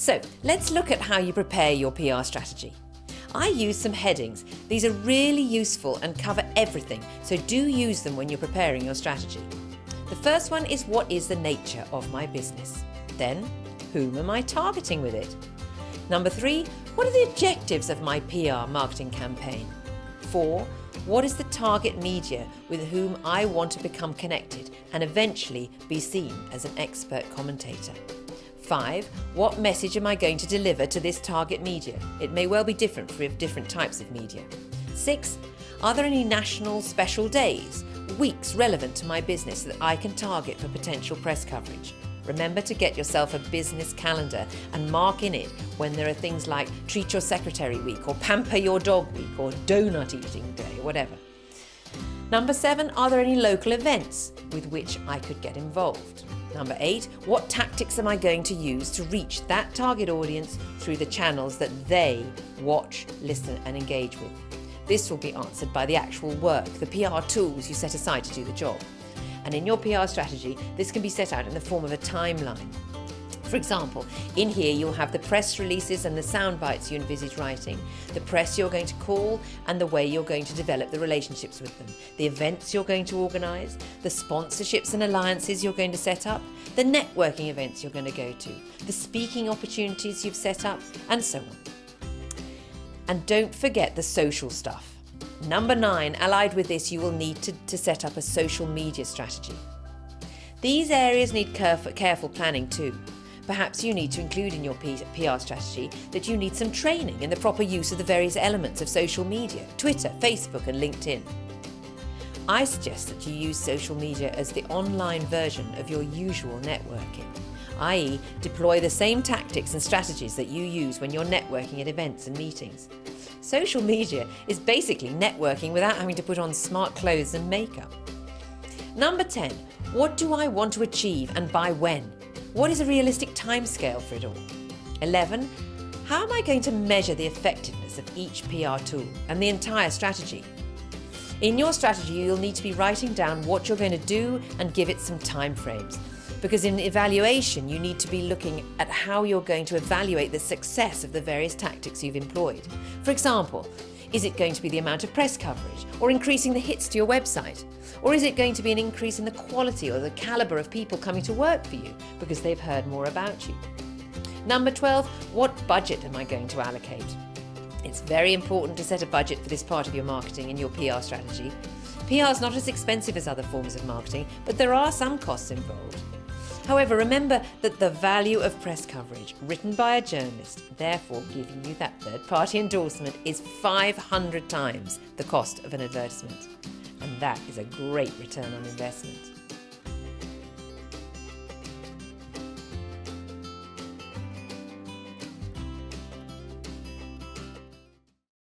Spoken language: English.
So let's look at how you prepare your PR strategy. I use some headings. These are really useful and cover everything, so do use them when you're preparing your strategy. The first one is, what is the nature of my business? Then, whom am I targeting with it? Number 3, what are the objectives of my PR marketing campaign? 4, what is the target media with whom I want to become connected and eventually be seen as an expert commentator? 5, what message am I going to deliver to this target media? It may well be different for different types of media. 6, are there any national special days, weeks relevant to my business that I can target for potential press coverage? Remember to get yourself a business calendar and mark in it when there are things like Treat Your Secretary Week or Pamper Your Dog Week or Donut Eating Day or whatever. Number 7, are there any local events with which I could get involved? Number 8, what tactics am I going to use to reach that target audience through the channels that they watch, listen and engage with? This will be answered by the actual work, the PR tools you set aside to do the job. And in your PR strategy, this can be set out in the form of a timeline. For example, in here you'll have the press releases and the sound bites you envisage writing, the press you're going to call and the way you're going to develop the relationships with them, the events you're going to organise, the sponsorships and alliances you're going to set up, the networking events you're going to go to, the speaking opportunities you've set up, and so on. And don't forget the social stuff. Number 9, allied with this, you will need to set up a social media strategy. These areas need careful planning too. Perhaps you need to include in your PR strategy that you need some training in the proper use of the various elements of social media, Twitter, Facebook and LinkedIn. I suggest that you use social media as the online version of your usual networking, i.e. deploy the same tactics and strategies that you use when you're networking at events and meetings. Social media is basically networking without having to put on smart clothes and makeup. Number 10, what do I want to achieve and by when? What is a realistic timescale for it all? 11, how am I going to measure the effectiveness of each PR tool and the entire strategy? In your strategy, you'll need to be writing down what you're going to do and give it some time frames. Because in evaluation, you need to be looking at how you're going to evaluate the success of the various tactics you've employed. For example, is it going to be the amount of press coverage or increasing the hits to your website? Or is it going to be an increase in the quality or the calibre of people coming to work for you because they've heard more about you? Number 12, what budget am I going to allocate? It's very important to set a budget for this part of your marketing in your PR strategy. PR is not as expensive as other forms of marketing, but there are some costs involved. However, remember that the value of press coverage written by a journalist, therefore giving you that third-party endorsement, is 500 times the cost of an advertisement. And that is a great return on investment.